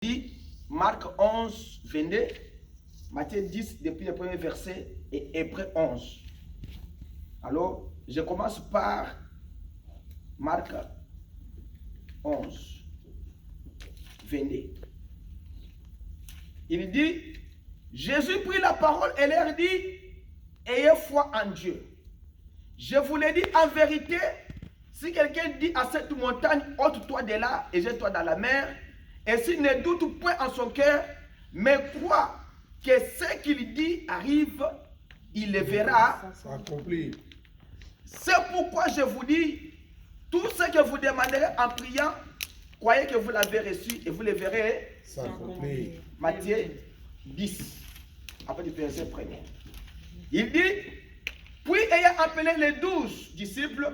dit Marc 11, 22, Matthieu 10, depuis le premier verset, et Hébreux 11. Alors, je commence par Marc 11, 22. Il dit, Jésus prit la parole et leur dit, ayez foi en Dieu. Je vous l'ai dit en vérité, si quelqu'un dit à cette montagne, ôte-toi de là et jette-toi dans la mer, et s'il ne doute point en son cœur, mais croit que ce qu'il dit arrive, il le verra s'accomplir. C'est pourquoi je vous dis, tout ce que vous demanderez en priant, croyez que vous l'avez reçu et vous le verrez S'accomplir. Matthieu 10, après le verset premier. Il dit, puis ayant appelé les 12 disciples,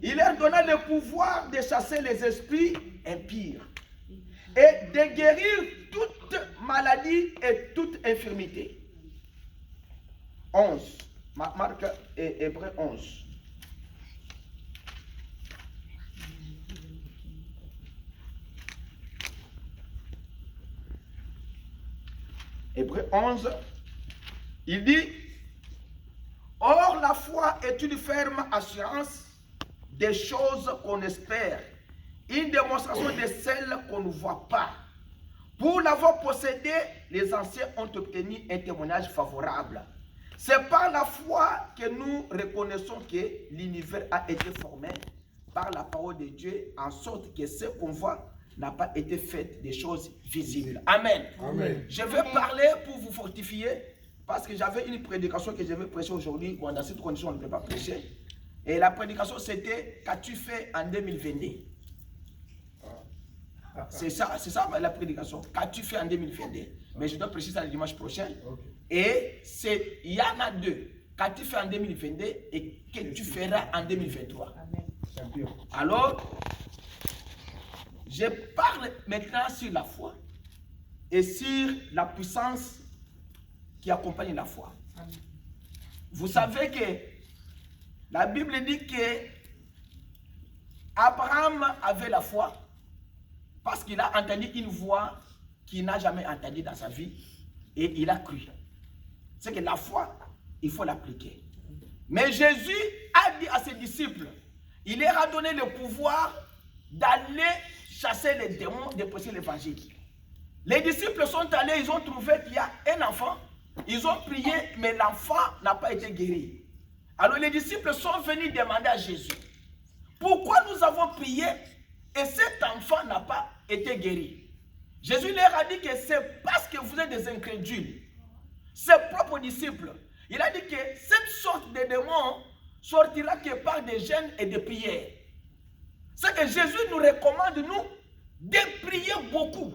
il leur donna le pouvoir de chasser les esprits impurs et de guérir toute maladie et toute infirmité. 11. Marc et Hébreux 11. Hébreux 11, il dit, or la foi est une ferme assurance des choses qu'on espère, une démonstration de celles qu'on ne voit pas. Pour l'avoir possédé, les anciens ont obtenu un témoignage favorable. C'est par la foi que nous reconnaissons que l'univers a été formé par la parole de Dieu, en sorte que ce qu'on voit n'a pas été fait des choses visibles. Amen. Amen. Je vais parler pour vous fortifier, parce que j'avais une prédication que je vais prêcher aujourd'hui. Bon, dans cette condition, on ne peut pas prêcher. Et la prédication, c'était, qu'as-tu fait en 2022? C'est ça la prédication. Qu'as-tu fait en 2022? Mais je dois prêcher ça le dimanche prochain. Et il y en a deux. Qu'as-tu fait en 2022 et que tu feras en 2023? Amen. Alors, je parle maintenant sur la foi et sur la puissance qui accompagne la foi. Vous savez que la Bible dit que Abraham avait la foi parce qu'il a entendu une voix qu'il n'a jamais entendue dans sa vie et il a cru. C'est que la foi, il faut l'appliquer. Mais Jésus a dit à ses disciples, il leur a donné le pouvoir d'aller chasser les démons, de prêcher l'évangile. Les disciples sont allés, ils ont trouvé qu'il y a un enfant, ils ont prié, mais l'enfant n'a pas été guéri. Alors les disciples sont venus demander à Jésus, pourquoi nous avons prié et cet enfant n'a pas été guéri? Jésus leur a dit que c'est parce que vous êtes des incrédules. Ses propres disciples, il a dit que cette sorte de démon sortira que par des jeûnes et des prières. C'est que Jésus nous recommande, nous, de prier beaucoup.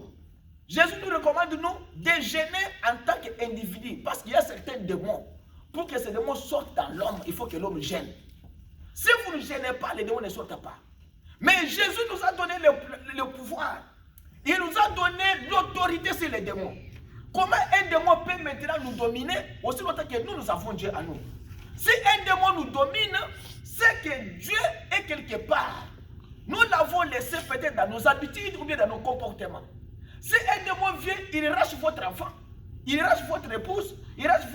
Jésus nous recommande, nous, de jeûner en tant qu'individu. Parce qu'il y a certains démons. Pour que ces démons sortent dans l'homme, il faut que l'homme gêne. Si vous ne gênez pas, les démons ne sortent pas. Mais Jésus nous a donné le pouvoir. Il nous a donné l'autorité sur les démons. Comment un démon peut maintenant nous dominer aussi longtemps que nous avons Dieu à nous? Si un démon nous domine, c'est que Dieu est quelque part. Nous l'avons laissé peut-être dans nos habitudes ou bien dans nos comportements. Si un démon vient, il arrache votre enfant, il arrache votre épouse, il arrache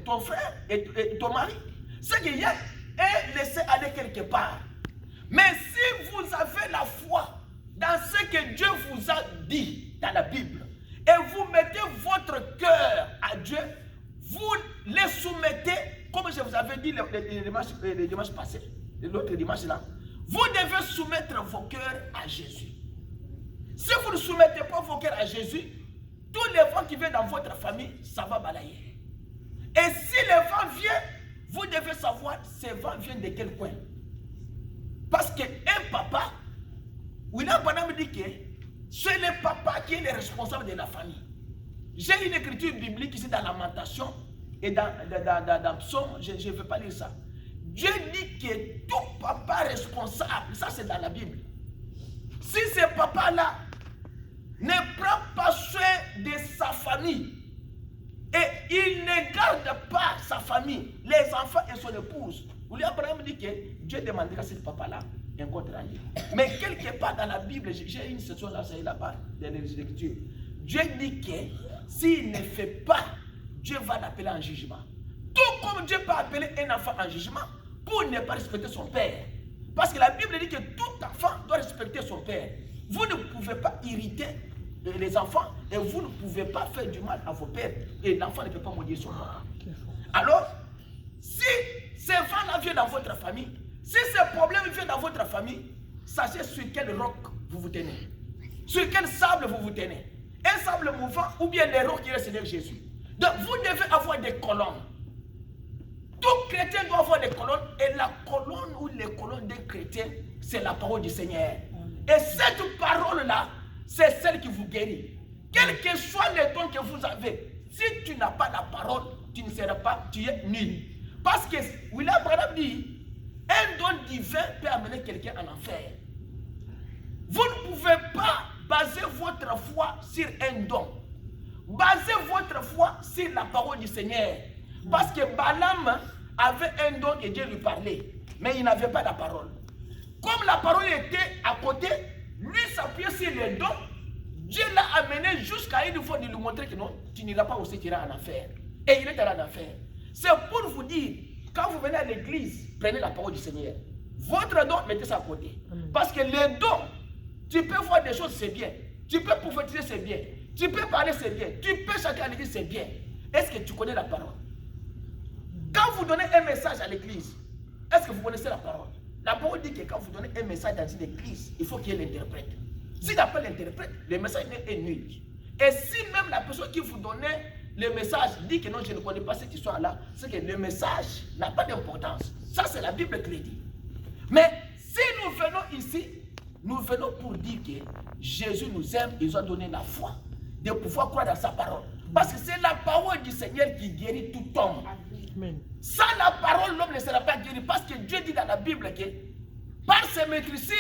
ton frère et ton mari. C'est qu'il y a un laissé aller quelque part. Mais si vous avez la foi dans ce que Dieu vous a dit dans la Bible, et vous mettez votre cœur à Dieu, vous les soumettez, comme je vous avais dit le dimanche passé, l'autre dimanche là, vous devez soumettre vos cœurs à Jésus. Si vous ne soumettez pas vos cœurs à Jésus, tous les vents qui viennent dans votre famille, ça va balayer. Et si les vents viennent, vous devez savoir ces vents viennent de quel coin. Parce qu'un papa, William Branham dit que c'est le papa qui est le responsable de la famille. J'ai une écriture biblique ici dans Lamentation et dans Psaume, je ne vais pas lire ça. Dieu dit que tout papa responsable, ça c'est dans la Bible. Si ce papa-là ne prend pas soin de sa famille et il ne garde pas sa famille, les enfants et son épouse, William Branham dit que Dieu demandera à ce papa-là un contre allié. Mais quelque part dans la Bible, j'ai une section là, c'est là-bas, dans les Écritures. Dieu dit que s'il ne fait pas, Dieu va l'appeler en jugement. Tout comme Dieu peut appeler un enfant en jugement pour ne pas respecter son père. Parce que la Bible dit que tout enfant doit respecter son père. Vous ne pouvez pas irriter les enfants et vous ne pouvez pas faire du mal à vos pères. Et l'enfant ne peut pas maudire son père. Alors, si ces vents-là viennent dans votre famille, si ces problèmes viennent dans votre famille, sachez sur quel roc vous vous tenez. Sur quel sable vous vous tenez. Un sable mouvant ou bien les rocs qui est le Seigneur Jésus. Donc vous devez avoir des colonnes. Tout chrétien doit avoir des colonnes. Et la colonne ou les colonnes d'un chrétien, c'est la parole du Seigneur. Et cette parole-là, c'est celle qui vous guérit. Quel que soit les dons que vous avez, si tu n'as pas la parole, tu ne seras pas, tu es nul. Parce que William Branham dit, un don divin peut amener quelqu'un en enfer. Vous ne pouvez pas baser votre foi sur un don. Basez votre foi sur la parole du Seigneur. Parce que Balaam avait un don et Dieu lui parlait. Mais il n'avait pas la parole. Comme la parole était à côté, lui s'appuyait sur les dons. Dieu l'a amené jusqu'à une fois de lui montrer que non, tu n'iras pas aussi, tu iras en enfer. Et il est allé en enfer. C'est pour vous dire, quand vous venez à l'église, prenez la parole du Seigneur. Votre don, mettez ça à côté. Parce que les dons, tu peux voir des choses, c'est bien. Tu peux prophétiser, c'est bien. Tu peux parler, c'est bien. Tu peux chanter à l'église, c'est bien. Est-ce que tu connais la parole? Quand vous donnez un message à l'église, est-ce que vous connaissez la parole? La parole dit que quand vous donnez un message dans une église, il faut qu'il y ait l'interprète. S'il n'a pas l'interprète, le message est nul. Et si même la personne qui vous donnait le message dit que non, je ne connais pas cette histoire-là, c'est que le message n'a pas d'importance. Ça, c'est la Bible qui le dit. Mais si nous venons ici, nous venons pour dire que Jésus nous aime, il nous a donné la foi de pouvoir croire dans sa parole. Parce que c'est la parole du Seigneur qui guérit tout homme. Amen. Sans la parole, l'homme ne sera pas guéri. Parce que Dieu dit dans la Bible que par ses maîtrisures,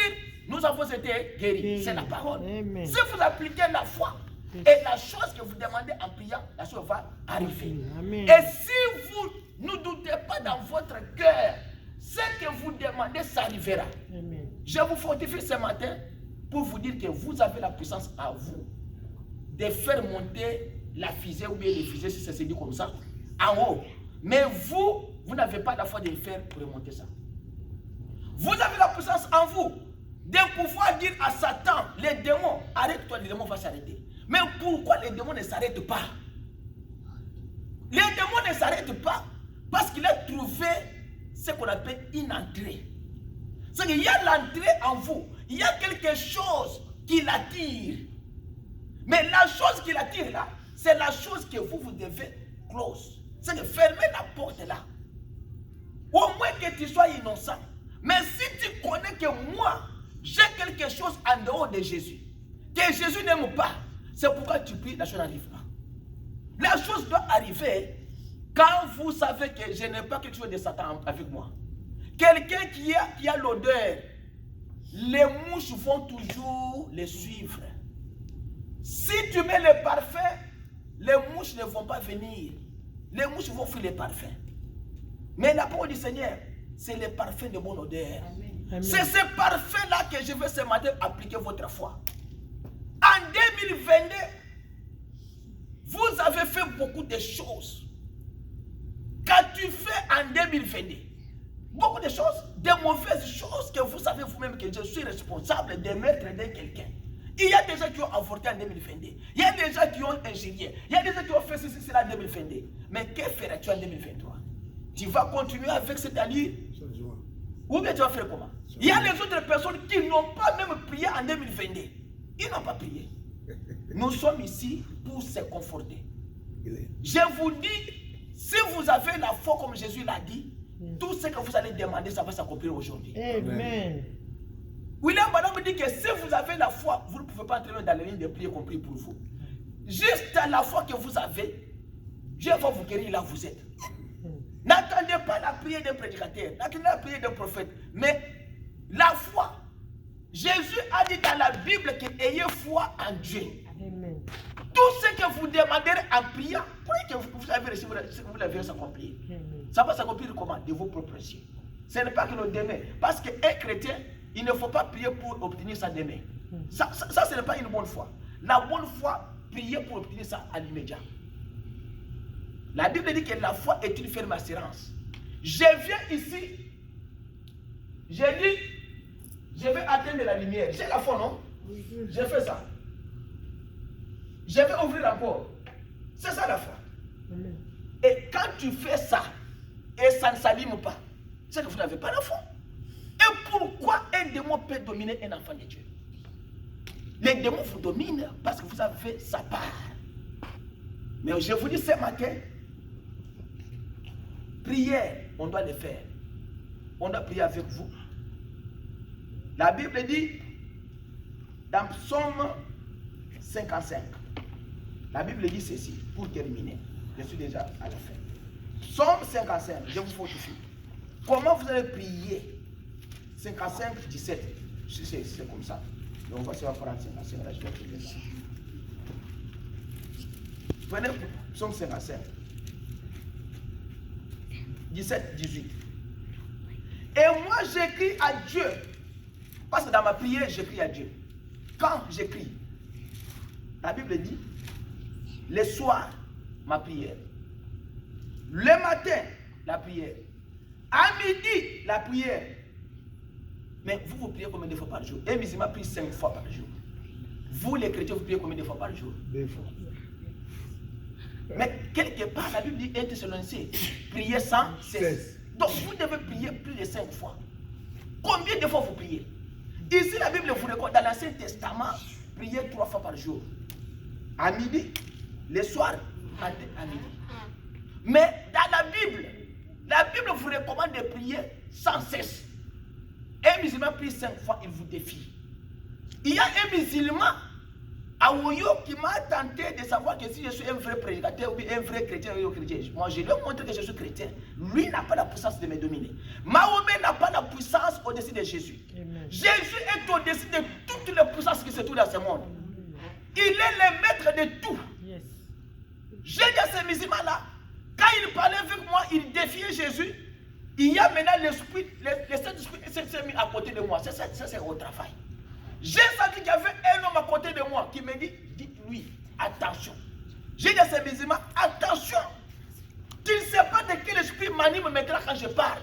nous avons été guéris. C'est la parole. Amen. Si vous appliquez la foi et la chose que vous demandez en priant, la chose va arriver. Amen. Et si vous ne doutez pas dans votre cœur, ce que vous demandez, ça arrivera. Amen. Je vous fortifie ce matin pour vous dire que vous avez la puissance à vous de faire monter la fusée ou bien les fusées, si ça se dit comme ça, en haut. Mais vous n'avez pas la foi de le faire pour remonter ça. Vous avez la puissance en vous de pouvoir dire à Satan, les démons, arrête-toi, les démons vont s'arrêter. Mais pourquoi les démons ne s'arrêtent pas? Les démons ne s'arrêtent pas parce qu'il a trouvé ce qu'on appelle une entrée. C'est qu'il y a l'entrée en vous. Il y a quelque chose qui l'attire. Mais la chose qui l'attire là, c'est la chose que vous devez close. C'est de fermer la porte là. Au moins que tu sois innocent. Mais si tu connais que moi, j'ai quelque chose en dehors de Jésus, que Jésus n'aime pas, c'est pourquoi tu pries, la chose n'arrive pas. La chose doit arriver quand vous savez que je n'ai pas quelque chose de Satan avec moi. Quelqu'un qui a l'odeur, les mouches vont toujours les suivre. Si tu mets le parfum, les mouches ne vont pas venir. Les mouches vont fuir les parfums. Mais la parole du Seigneur, c'est le parfum de bonne odeur. C'est ce parfum-là que je veux ce matin appliquer votre foi. En 2022, vous avez fait beaucoup de choses. Qu'as-tu fait en 2022? Beaucoup de choses, de mauvaises choses que vous savez vous-même que je suis responsable de mettre dans quelqu'un. Il y a des gens qui ont avorté en 2022. Il y a des gens qui ont ingénié. Il y a des gens qui ont fait ceci, cela en 2022. Mais que feras-tu en 2023? Tu vas continuer avec cette allure? Ou bien tu vas faire comment? Il y a les autres personnes qui n'ont pas même prié en 2022. Ils n'ont pas prié. Nous sommes ici pour se conforter. Je vous dis, si vous avez la foi comme Jésus l'a dit, tout ce que vous allez demander, ça va s'accomplir aujourd'hui. Amen. William Branham dit que si vous avez la foi, vous ne pouvez pas entrer dans les lignes de prière compris pour vous. Juste à la foi que vous avez, Dieu va vous guérir là où vous êtes. N'attendez pas la prière d'un prédicateur, n'attendez la prière d'un prophète, mais la foi. Jésus a dit dans la Bible que ayez foi en Dieu. Amen. Tout ce que vous demanderez en priant, croyez que vous avez reçu, vous l'avez s'accomplir. Ça va s'accomplir comment? De vos propres yeux. Ce n'est pas que nous demain. Parce qu'un chrétien il ne faut pas prier pour obtenir ça demain. Ça, ce n'est pas une bonne foi. La bonne foi, prier pour obtenir ça à l'immédiat. La Bible dit que la foi est une ferme assurance. Je viens ici, j'ai dit, je vais atteindre la lumière. J'ai la foi, non? J'ai fait ça. Je vais ouvrir la porte. C'est ça la foi. Et quand tu fais ça, et ça ne s'allume pas, c'est que vous n'avez pas la foi. Et pourquoi un démon peut dominer un enfant de Dieu? Les démons vous dominent parce que vous avez fait sa part. Mais je vous dis ce matin, prière, on doit le faire. On doit prier avec vous. La Bible dit, dans Psaume 55, la Bible dit ceci, pour terminer. Je suis déjà à la fin. Psaume 55, je vous fortifie. Comment vous allez prier? 55, 17. C'est comme ça. Donc voici, on va prendre 55. Là, je vais prier ça. Prenez Psaume 55. 17, 18. Et moi, j'écris à Dieu. Parce que dans ma prière, j'écris à Dieu. Quand j'écris, la Bible dit, le soir, ma prière. Le matin, la prière. À midi, la prière. Mais vous priez combien de fois par jour? Un musulman prie 5 fois par jour. Vous, les chrétiens, vous priez combien de fois par jour? 2 fois. Mais quelque part, la Bible dit 1 Thessaloniciens, priez sans cesse. Donc vous devez prier plus de 5 fois. Combien de fois vous priez? Ici, la Bible vous recommande, dans l'Ancien Testament, priez 3 fois par jour. À midi, le soir, matin à midi. Mais dans la Bible vous recommande de prier sans cesse. Un musulman prie 5 fois, il vous défie. Il y a un musulman à Oyo qui m'a tenté de savoir que si je suis un vrai prédicateur ou un vrai chrétien, moi je lui ai montré que je suis chrétien. Lui n'a pas la puissance de me dominer. Mahomet n'a pas la puissance au-dessus de Jésus. Amen. Jésus est au-dessus de toutes les puissances qui se trouvent dans ce monde. Il est le maître de tout. Yes. J'ai dit à ce musulman-là, quand il parlait avec moi, il défiait Jésus. Il y a maintenant l'esprit, le Saint-Esprit s'est mis à côté de moi. C'est au travail. J'ai senti qu'il y avait un homme à côté de moi qui me dit, dites-lui, attention. J'ai dit à ce musulman, attention. Tu ne sais pas de quel esprit m'anime maintenant quand je parle.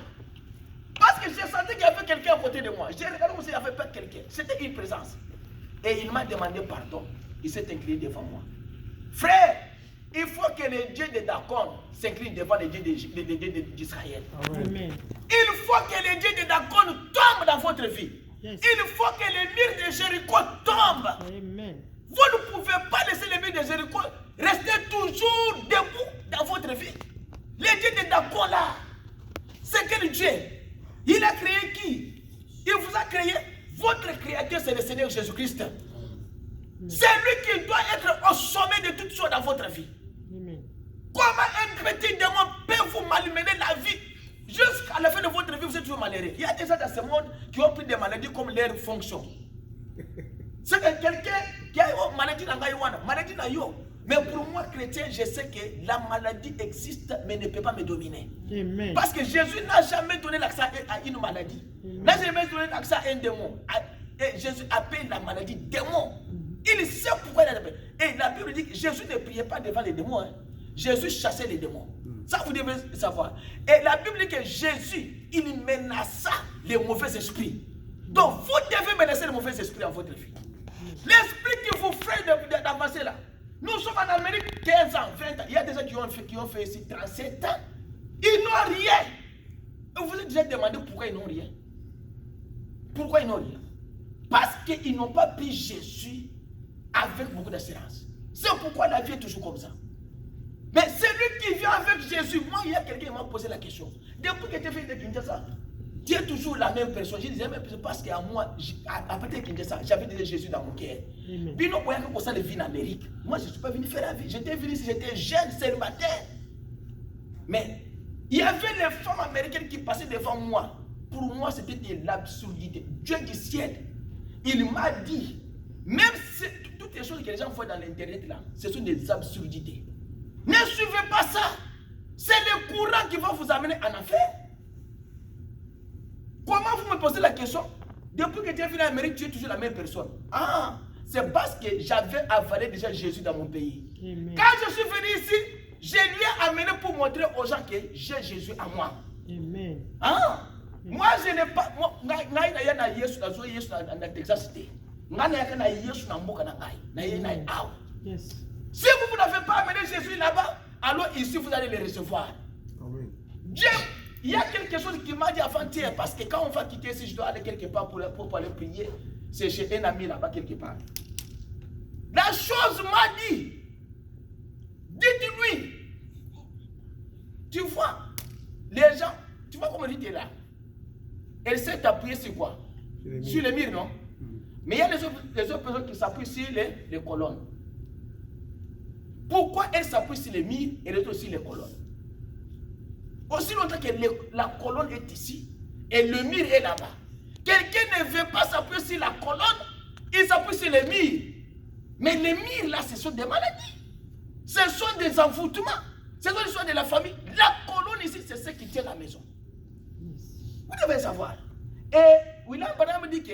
Parce que j'ai senti qu'il y avait quelqu'un à côté de moi. J'ai regardé comme s'il n'y avait pas quelqu'un. C'était une présence. Et il m'a demandé pardon. Il s'est incliné devant moi. Frère, il faut que le Dieu de Dacon s'incline devant le Dieu d'Israël. Il faut que le Dieu de Dacon tombe dans votre vie. Yes. Il faut que les murs de Jéricho tombent. Amen. Vous ne pouvez pas laisser les murs de Jéricho rester toujours debout dans votre vie. Le Dieu de Dacon là, c'est quel Dieu? Il a créé qui? Il vous a créé. Votre créateur, c'est le Seigneur Jésus-Christ. C'est lui qui doit être au sommet de toutes choses dans votre vie. Amen. Comment un chrétien démon peut vous malmener la vie? Jusqu'à la fin de votre vie, vous êtes toujours malheureux. Il y a des gens dans ce monde qui ont pris des maladies comme leur fonction. C'est que quelqu'un qui a une maladie dans la maladie dans yo. Mais pour moi, chrétien, je sais que la maladie existe, mais ne peut pas me dominer. Amen. Parce que Jésus n'a jamais donné l'accès à une maladie. N'a jamais donné l'accès à un démon. Et Jésus appelle la maladie démon. Il sait pourquoi il a appelé. Et la Bible dit que Jésus ne priait pas devant les démons. Hein. Jésus chassait les démons. Ça, vous devez savoir. Et la Bible dit que Jésus, il menaça les mauvais esprits. Donc, vous devez menacer les mauvais esprits en votre vie. L'esprit qui vous freine d'avancer là. Nous sommes en Amérique 15 ans, 20 ans. Il y a des gens qui ont fait ici 37 ans. Ils n'ont rien. Et vous vous êtes déjà demandé pourquoi ils n'ont rien. Pourquoi ils n'ont rien? Parce qu'ils n'ont pas pris Jésus avec beaucoup d'assurance. C'est pourquoi la vie est toujours comme ça. Mais celui qui vient avec Jésus, moi, il y a quelqu'un qui m'a posé la question. Depuis que tu es fait de Kinshasa, tu es toujours la même personne. Je disais, mais parce qu'à moi, après Kinshasa, j'avais déjà Jésus dans mon cœur. Bino, il y a que ça de vie en Amérique. Moi, je ne suis pas venu faire la vie. J'étais venu si j'étais jeune, célibataire. Mais il y avait les femmes américaines qui passaient devant moi. Pour moi, c'était de l'absurdité. Dieu du ciel, il m'a dit, même si toutes les choses que les gens font dans l'internet là, ce sont des absurdités. Ne suivez pas ça. C'est le courant qui va vous amener en enfer. Comment vous me posez la question? Depuis que tu es venu en Amérique, tu es toujours la même personne. Ah, c'est parce que j'avais avalé déjà Jésus dans mon pays. Amen. Quand je suis venu ici, je lui ai amené pour montrer aux gens que j'ai Jésus à moi. Amen. Ah, moi je n'ai pas. Yes. Si vous n'avez pas amené Jésus là-bas, alors ici vous allez le recevoir. Amen. Dieu, il y a quelque chose qui m'a dit avant-hier, parce que quand on va quitter ici, je dois aller quelque part pour aller prier. C'est chez un ami là-bas quelque part. La chose m'a dit, dites-lui, tu vois, les gens, tu vois comment il était là. Elle s'est appuyée sur quoi? Sur les murs, non? Mais il y a les autres personnes qui s'appuient sur les colonnes. Pourquoi elle s'appuie sur les murs et les autres sur les colonnes? Aussi longtemps que la colonne est ici et le mur est là-bas. Quelqu'un ne veut pas s'appuyer sur la colonne, il s'appuie sur les murs. Mais les murs là, ce sont des maladies. Ce sont des envoûtements. Ce sont des choses de la famille. La colonne ici, c'est ce qui tient la maison. Vous devez savoir. Et William Branham dit que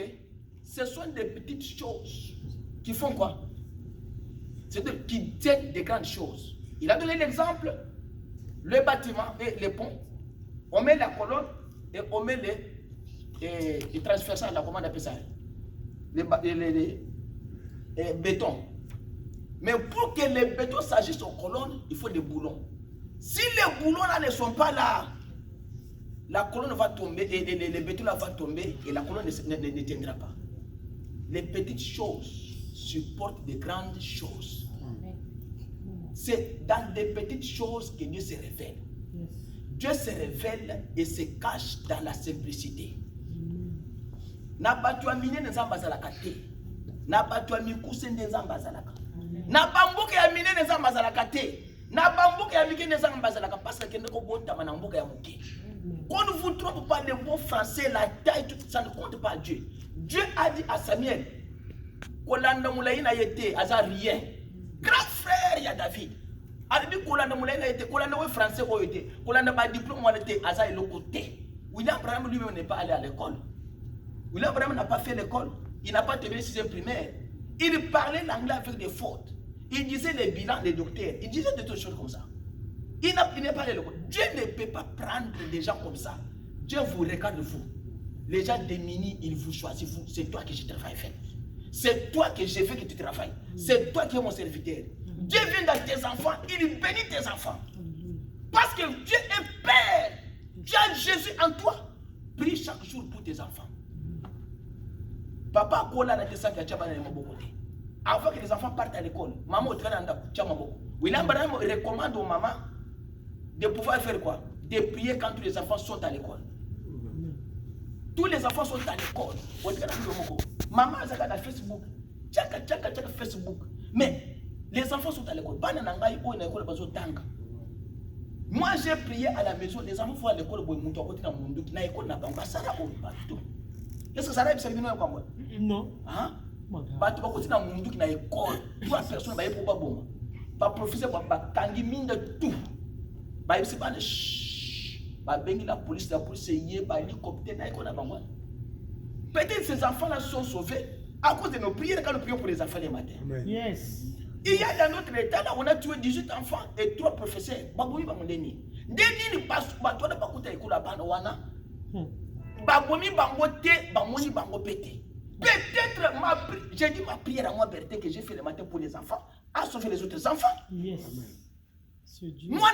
ce sont des petites choses qui font quoi? C'est-à-dire qui tiennent des grandes choses. Il a donné l'exemple, le bâtiment et les ponts. On met la colonne et on met les transversales, là, comment on appelle ça? Les bétons. Mais pour que les bétons s'agissent aux colonnes, il faut des boulons. Si les boulons là ne sont pas là, la colonne va tomber et les bétons là vont tomber et la colonne ne tiendra pas. Les petites choses supportent de grandes choses. C'est dans des petites choses que Dieu se révèle. Dieu se révèle et se cache dans la simplicité. Na batwa mine nzamba zalaka te. Na batwa mikuse nzamba zalaka. Na bambuka ya mine nzamba zalaka te. Na bambuka ya mike nzamba zalaka parce que ndeko botama na mbuka ya muke. Quand on vous trompe par le mot français, la taille, tout ça ne compte pas Dieu. Dieu a dit à Samuel, Kolanda Moulaïna yete, aza rien. Grand frère, il y a David. Il dit Kolanda Moulaïna yete, Kolanda ouais français ou yete, Kolanda ba diplôme ou yete, aza le côté. William Branham lui-même n'est pas allé à l'école. William Branham n'a pas fait l'école. Il n'a pas terminé 6e primaire. Il parlait l'anglais avec des fautes. Il disait les bilans des docteurs. Il disait des choses comme ça. Il n'est pas allé à l'école. Dieu ne peut pas prendre des gens comme ça. Dieu vous regarde vous. Les gens démunis, ils vous choisissent vous. C'est toi que je travaille faire. C'est toi que je veux que tu travailles. C'est toi qui es mon serviteur. Dieu vient dans tes enfants, il bénit tes enfants. Parce que Dieu est Père. Tu as Jésus en toi. Prie chaque jour pour tes enfants. Papa, avant que les enfants partent à l'école, maman, William Branham recommande aux mamans de pouvoir faire quoi? De prier quand tous les enfants sont à l'école. Tous les enfants sont à l'école. Maman, elle a Facebook. Tchaka, Facebook. Mais les enfants sont à l'école. Moi, j'ai prié à la maison. Les enfants vont à l'école. Est-ce que ça arrive? Non. Hein? Batu bakoti na mundu ki na école, trois personnes ba yepo ba boma. Ba professeur ba tangi mine tout. Ba yebisi ba ba bengi la police yé ba hélicoptère na école na bango. Peut-être ces enfants-là sont sauvés à cause de nos prières quand nous prions pour les enfants les matins. Yes. Il y a dans notre état là, on a tué 18 enfants et 3 professeurs. Baboui ba mondeni. Ndeni ni passe ba toi na ba kuta école la bana wana. Babomi bango te, bamoni bango pété. Peut-être j'ai dit ma prière à moi, Berthe, que j'ai fait le matin pour les enfants, a sauvé les autres enfants. Yes. Moi,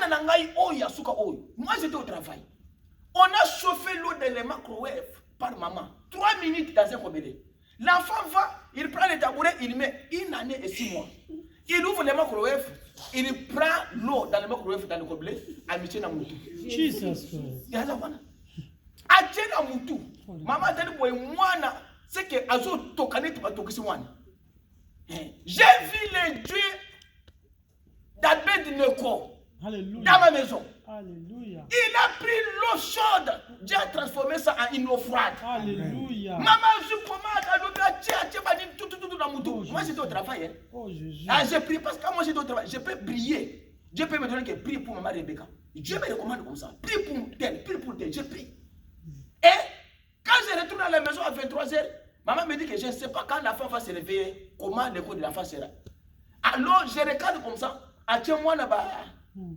moi j'étais au travail. On a chauffé l'eau dans les microwave par maman. 3 minutes dans un robinett. L'enfant va, il prend le tabouret, il met 1 année et 6 mois. Il ouvre les microwave, il prend l'eau dans le microwave, dans le robinet, à Michel Namoutou. Jesus Christ. À Michel Namoutou. Maman a dit, moi, c'est que Azo Tokanet Batokisiwan. J'ai vu les dieux d'Abed-Neko dans ma maison. Alléluia. Il a pris l'eau chaude, Dieu a transformé ça en une eau froide. Alléluia. Maman, je commande à l'eau, tout dans mon dos. Moi j'étais au travail. Oh Jésus. Ah, j'ai prié parce que moi j'étais au travail. Je peux prier. Dieu peut me donner que prie pour maman Rebecca. Dieu me recommande comme ça. Prie pour tel, je prie. Et Quand je retourne à la maison à 23h, maman me dit que je ne sais pas quand l'enfant va se réveiller, comment l'école de l'enfant sera. Alors, je regarde comme ça. Moi,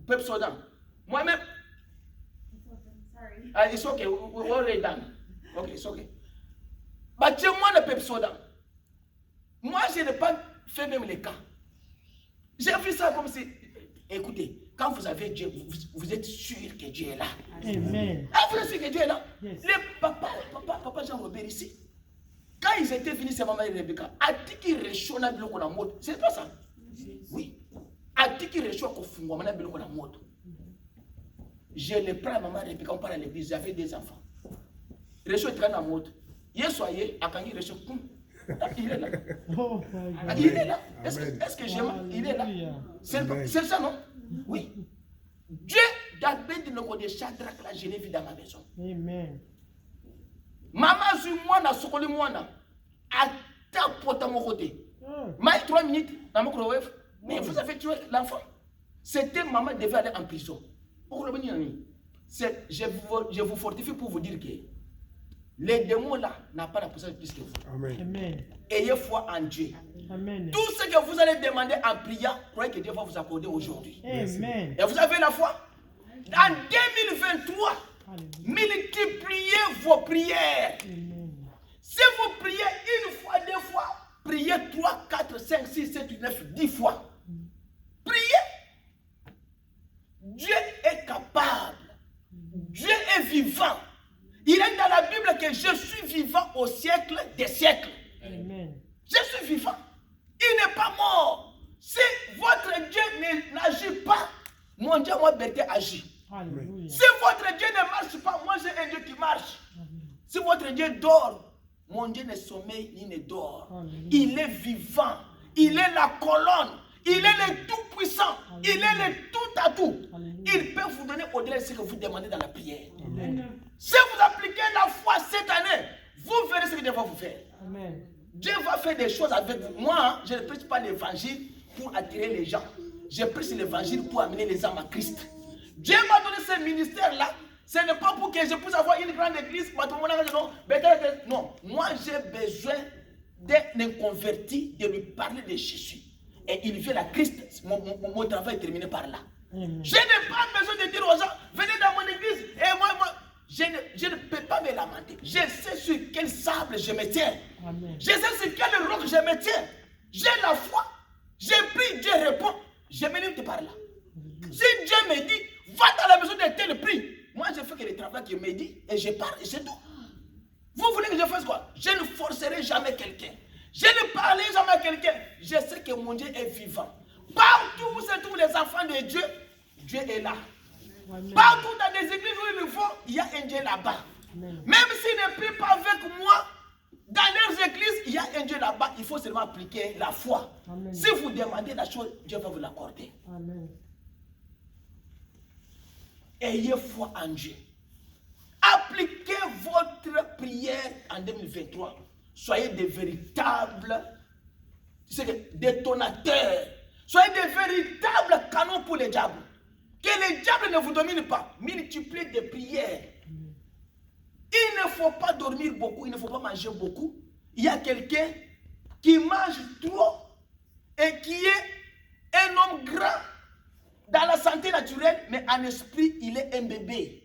Pep Soda. Moi-même. Sorry. It's okay. We're already done. Okay, it's okay. Moi, le Pep Soda. Moi, je n'ai pas fait même les cas. J'ai vu ça comme si. Écoutez, quand vous avez Dieu, vous êtes sûr que Dieu est là. Amen. Ah, vous êtes sûr que Dieu est là? Yes. Les papa Jean-Robert ici. Quand ils étaient venus, c'est maman et Rebecca. A dit qu'ils réchauffent la bloc en mode. C'est pas ça? Oui. A dit qu'ils réchauffent au fond, la bloc en mode. Je les prends à maman et Rebecca, on part à l'église, j'avais des enfants. Réchauffe est en mode. Hier soyez, à quand il réchauffe, il est là. Oh, my Ah, God. il est là. Amen. Est-ce que j'aime? Il est là. Alléluia. C'est ça, non? Oui. Dieu, d'abord de nos de Shadrach, là, je l'ai vu dans ma maison. Amen. Maman, sur moi, na sokoli moi, na. À ta porte à mon côté. Ah, Maï 3 minutes dans mon microwave. Mais vous avez tué l'enfant. C'était maman devait aller en prison. Je vous fortifie pour vous dire que les démons là n'ont pas la puissance plus que vous. Amen. Amen. Ayez foi en Dieu. Amen. Tout ce que vous allez demander en priant, croyez que Dieu va vous accorder aujourd'hui. Amen. Et vous avez la foi. En 2023, Alléluia. multipliez vos prières. Amen. Si vous priez une fois, 2 fois, priez 3, 4, 5, 6, 7, 9, 10 fois. Priez. Dieu est capable. Dieu est vivant. Il est dans la Bible que je suis vivant au siècle des siècles. Amen. Je suis vivant. Il n'est pas mort. Si votre Dieu n'agit pas, mon Dieu, moi, Berthe, agit. Alléluia. Si votre Dieu ne marche pas, moi, j'ai un Dieu qui marche. Amen. Si votre Dieu dort, mon Dieu ne sommeille ni ne dort. Alléluia. Il est vivant. Il est la colonne. Il est le tout-puissant. Il est le tout à tout. Alléluia. Il peut vous donner au-delà de ce que vous demandez dans la prière. Amen. Si vous appliquez la foi cette année, vous verrez ce que Dieu va vous faire. Amen. Dieu va faire des choses avec vous. Moi, je ne prêche pas l'évangile pour attirer les gens. Je prêche l'évangile pour amener les âmes à Christ. Dieu m'a donné ce ministère-là. Ce n'est pas pour que je puisse avoir une grande église. Non, moi j'ai besoin d'un converti, de lui parler de Jésus. Et il vient à Christ. Mon travail est terminé par là. Amen. Je n'ai pas besoin de dire aux gens, venez dans mon église. Et moi, je ne peux pas me lamenter. Je sais sur quel sable je me tiens. Amen. Je sais sur quel roc je me tiens. J'ai la foi. J'ai pris, Dieu répond. Je me limite par là. Si Dieu me dit, va dans la maison de tel prix. Moi, je fais que le travail qu'il me dit et je pars et c'est tout. Vous voulez que je fasse quoi? Je ne forcerai jamais quelqu'un. Je ne parlerai jamais à quelqu'un. Je sais que mon Dieu est vivant. Partout où se trouvent les enfants de Dieu, Dieu est là. Amen. Partout dans des églises où il faut, il y a un Dieu là-bas. Amen. Même s'ils ne prient pas avec moi, dans leurs églises, il y a un Dieu là-bas. Il faut seulement appliquer la foi. Amen. Si vous demandez la chose, Dieu va vous l'accorder. Amen. Ayez foi en Dieu. Appliquez votre prière en 2023. Soyez des véritables détonateurs. Soyez des véritables canons pour les diables. Que les diables ne vous dominent pas. Multipliez des prières. Il ne faut pas dormir beaucoup, il ne faut pas manger beaucoup. Il y a quelqu'un qui mange trop et qui est un homme grand dans la santé naturelle, mais en esprit, il est un bébé.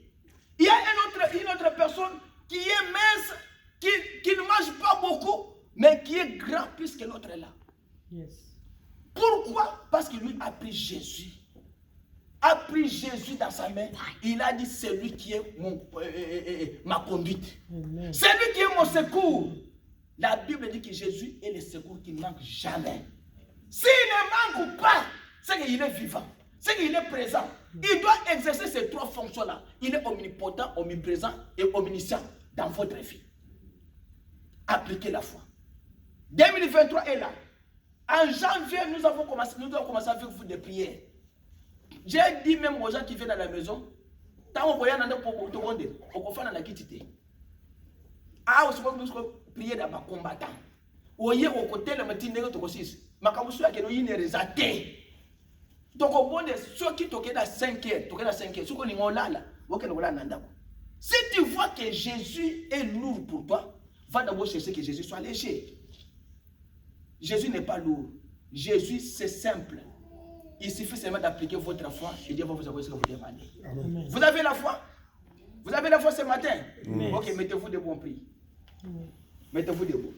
Il y a une autre personne qui est mince, qui ne mange pas beaucoup, mais qui est grand plus que l'autre est là. Yes. Pourquoi? Parce que lui a pris Jésus. A pris Jésus dans sa main. Il a dit, c'est lui qui est ma conduite. Amen. C'est lui qui est mon secours. La Bible dit que Jésus est le secours qui ne manque jamais. S'il ne manque pas, c'est qu'il est vivant. C'est qu'il est présent. Il doit exercer ces 3 fonctions-là. Il est omnipotent, omniprésent et omniscient dans votre vie. Appliquez la foi. 2023 est là. En janvier, nous avons commencé avec vous des prières. J'ai dit même aux gens qui viennent à la maison, tant qu'on a prier dans ma combattant. Oye au côté le matin de Tokosis. Ma kamusu yake no yine rezate. Donc au bon de ceux qui toquent dans 5 heures, toquent dans 5 heures, ceux qui ngolala, woke no lala ndako. Si tu vois que Jésus est lourd pour toi, va d'abord chercher que Jésus soit léger. Jésus n'est pas lourd. Jésus, c'est simple. Il suffit seulement d'appliquer votre foi et Dieu va vous envoyer ce que vous demandez. Amen. Vous avez la foi? Vous avez la foi ce matin? Amen. Ok, mettez-vous debout, on prie. Amen. Mettez-vous debout.